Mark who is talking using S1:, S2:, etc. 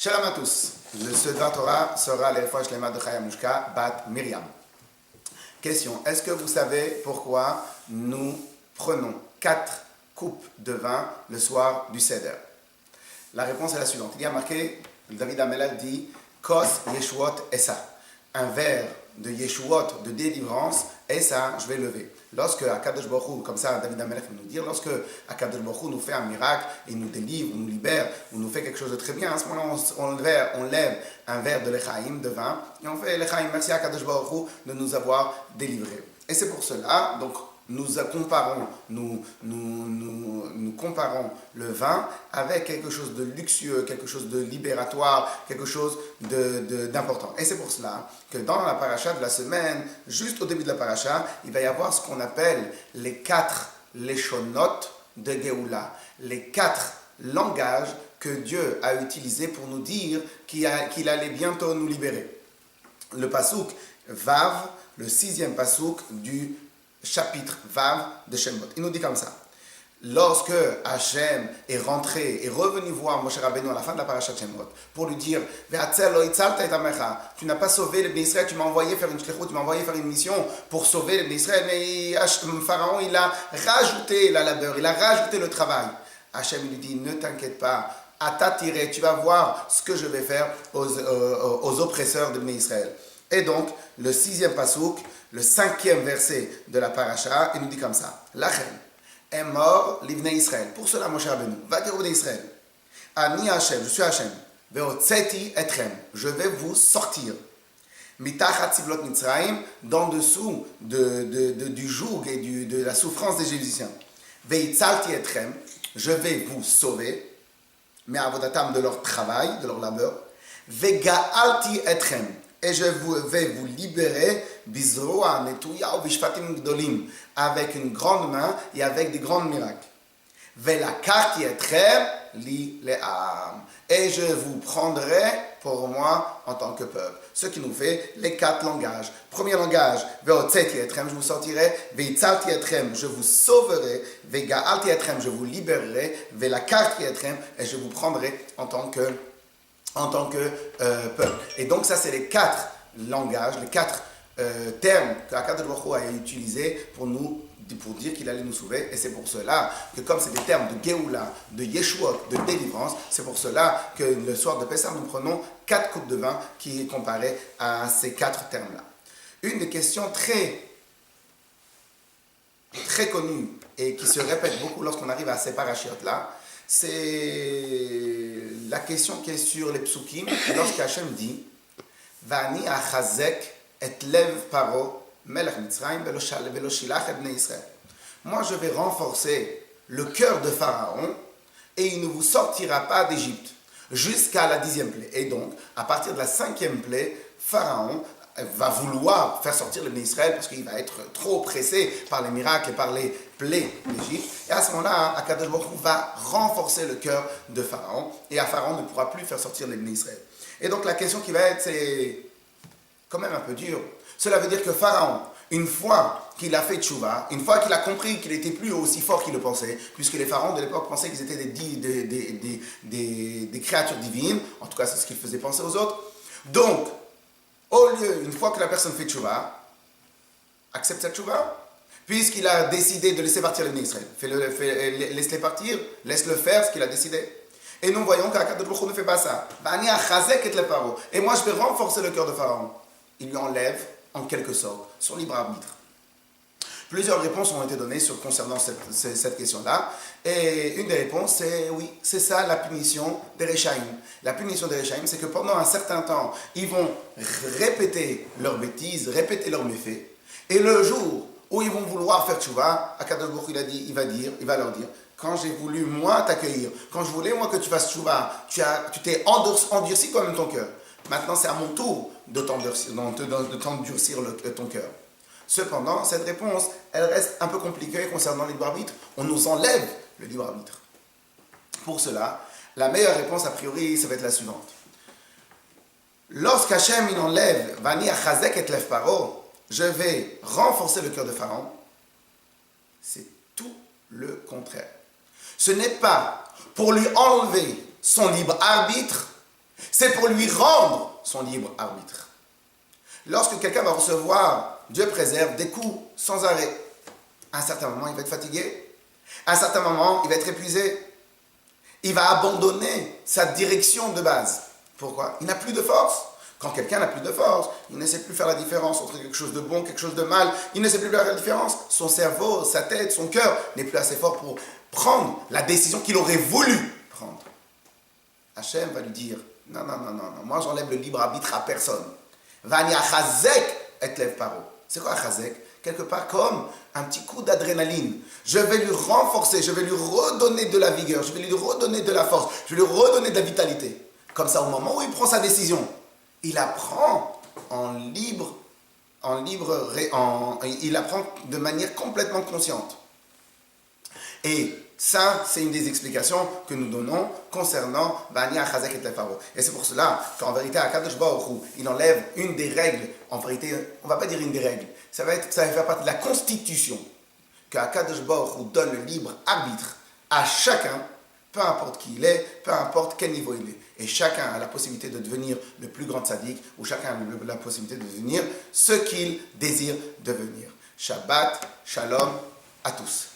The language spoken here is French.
S1: Shalom à tous. Ce Dvar Torah sera l'Erefoua Shlema de Chaya Mushka Bat Miriam. Question. Est-ce que vous savez pourquoi nous prenons 4 coupes de vin le soir du Seder? La réponse est la suivante. Il y a marqué, David Amelal dit, Kos Yeshuot Essa. Un verre de Yeshuot, de délivrance, et ça, je vais lever. Lorsque Akadosh Baruch Hu, comme ça David Amelech va nous dire, lorsque Akadosh Baruch Hu nous fait un miracle, il nous délivre, nous libère, ou nous fait quelque chose de très bien, à ce moment-là, on lève un verre de l'Echaïm, de vin, et on fait l'Echaïm, merci à Akadosh Baruch Hu de nous avoir délivrés. Et c'est pour cela, donc, nous comparons le vin avec quelque chose de luxueux, quelque chose de libératoire, quelque chose d'important. Et c'est pour cela que dans la paracha de la semaine, juste au début de la paracha, il va y avoir ce qu'on appelle les 4 leshonot de Géoula, les 4 langages que Dieu a utilisés pour nous dire qu'il allait bientôt nous libérer. Le pasouk Vav, le 6e pasouk du chapitre Vav de Shemot. Il nous dit comme ça. Lorsque Hachem est rentré et revenu voir Moshe Rabbeinu à la fin de la paracha de Shemot pour lui dire tu n'as pas sauvé les Bnei Israël, tu m'as envoyé faire une shlichut, tu m'as envoyé faire une mission pour sauver les Bnei Israël, mais Pharaon il a rajouté la labeur, il a rajouté le travail. Hachem lui dit ne t'inquiète pas, à t'attirer, tu vas voir ce que je vais faire aux oppresseurs de Bnei Israël. Et donc le 6e pasouk, le 5e verset de la paracha, il nous dit comme ça. Lachem est mort l'Ibnei Israël. Pour cela, Moshe Rabbeinu, va dire au Bnei Israël. Ani Hashem, je suis Hashem. Ve'otzeti etchem, je vais vous sortir. Mitachat tzivlot Mitzrayim, d'en dessous du joug et de la souffrance des Égyptiens. Ve'itzalti etchem, je vais vous sauver. Mais avodatam de leur travail, de leur labeur. Ve'ga'alti etchem, et je vais vous libérer bizroa netouya ou bishfatim gdolim, avec une grande main et avec des grands miracles. Velakati etrem li le'am, et je vous prendrai pour moi en tant que peuple. Ce qui nous fait les 4 langages. Premier langage, ve'otzeti etrem, je vous sortirai, ve'itzalti etrem, je vous sauverai, ve'ga'alti etrem, je vous libérerai, velakati etrem, et je vous prendrai en tant que peuple. Et donc ça c'est les 4 langages, les 4 termes que Akadosh Baruch Hu a utilisés pour dire qu'il allait nous sauver. Et c'est pour cela que comme c'est des termes de Géoula, de Yeshuot, de délivrance, c'est pour cela que le soir de Pessah nous prenons 4 coupes de vin qui est comparé à ces 4 termes-là. Une des questions très connue et qui se répète beaucoup lorsqu'on arrive à ces parachiotes-là, c'est la question qui est sur les psukim, lorsque Hachem dit Vani achazek et lev paro melech Mitzrayim velo shilach et bnei Israël. Moi je vais renforcer le cœur de Pharaon et il ne vous sortira pas d'Égypte jusqu'à la 10e plaie. Et donc, à partir de la 5e plaie, Pharaon va vouloir faire sortir le Bnei Israël parce qu'il va être trop pressé par les miracles et par les plaies d'Égypte. Et à ce moment-là, Akadosh Baruch Hu va renforcer le cœur de Pharaon et à Pharaon ne pourra plus faire sortir les Bnei Israël. Et donc la question qui va être, c'est quand même un peu dur. Cela veut dire que Pharaon, une fois qu'il a fait tchouva, une fois qu'il a compris qu'il n'était plus aussi fort qu'il le pensait, puisque les pharaons de l'époque pensaient qu'ils étaient des créatures divines, en tout cas c'est ce qu'ils faisaient penser aux autres. Donc, au lieu, une fois que la personne fait tchouva, accepte cette tchouva, puisqu'il a décidé de laisser partir les Bnei Israël. Laisse-les partir, laisse-le faire ce qu'il a décidé. Et nous voyons qu'Akadosh Baruch Hu ne fait pas ça. Et moi je vais renforcer le cœur de Pharaon. Il lui enlève, en quelque sorte, son libre arbitre. Plusieurs réponses ont été données concernant cette question-là. Et une des réponses, c'est oui, c'est ça la punition des Rechaïm. La punition des Rechaïm, c'est que pendant un certain temps, ils vont répéter leurs bêtises, leurs méfaits. Et le jour où ils vont vouloir faire tchouva, Akadosh Baruch Hu il va leur dire, quand j'ai voulu moi t'accueillir, quand je voulais moi que tu fasses tchouva, tu t'es endurci quand même ton cœur. Maintenant c'est à mon tour de t'endurcir ton cœur. Cependant, cette réponse, elle reste un peu compliquée concernant le libre arbitre. On nous enlève le libre arbitre. Pour cela, la meilleure réponse a priori, ça va être la suivante. Lorsqu'Hachem il enlève Vani achazek et lev paro, je vais renforcer le cœur de Pharaon, c'est tout le contraire. Ce n'est pas pour lui enlever son libre arbitre C'est pour lui rendre son libre arbitre. Lorsque quelqu'un va recevoir, Dieu préserve, des coups sans arrêt, à un certain moment, il va être fatigué. À un certain moment, il va être épuisé. Il va abandonner sa direction de base. Pourquoi? Il n'a plus de force. Quand quelqu'un n'a plus de force, il ne sait plus faire la différence entre quelque chose de bon, quelque chose de mal. Il ne sait plus faire la différence. Son cerveau, sa tête, son cœur n'est plus assez fort pour prendre la décision qu'il aurait voulu prendre. Hachem va lui dire, non, moi j'enlève le libre arbitre à personne. Vani achazek et lev paro. C'est quoi achazek? Quelque part comme un petit coup d'adrénaline. Je vais lui renforcer, je vais lui redonner de la vigueur, je vais lui redonner de la force, je vais lui redonner de la vitalité. Comme ça, au moment où il prend sa décision, il apprend il apprend de manière complètement consciente. Et ça, c'est une des explications que nous donnons concernant Bani Achazek et Tefaro. Et c'est pour cela qu'en vérité, Akadosh Baruch Hu, il enlève une des règles, en vérité, on ne va pas dire une des règles, ça va faire partie de la constitution, qu'Akadosh Baruch Hu donne le libre arbitre à chacun, peu importe qui il est, peu importe quel niveau il est. Et chacun a la possibilité de devenir le plus grand tzaddik, ou chacun a la possibilité de devenir ce qu'il désire devenir. Shabbat, shalom à tous.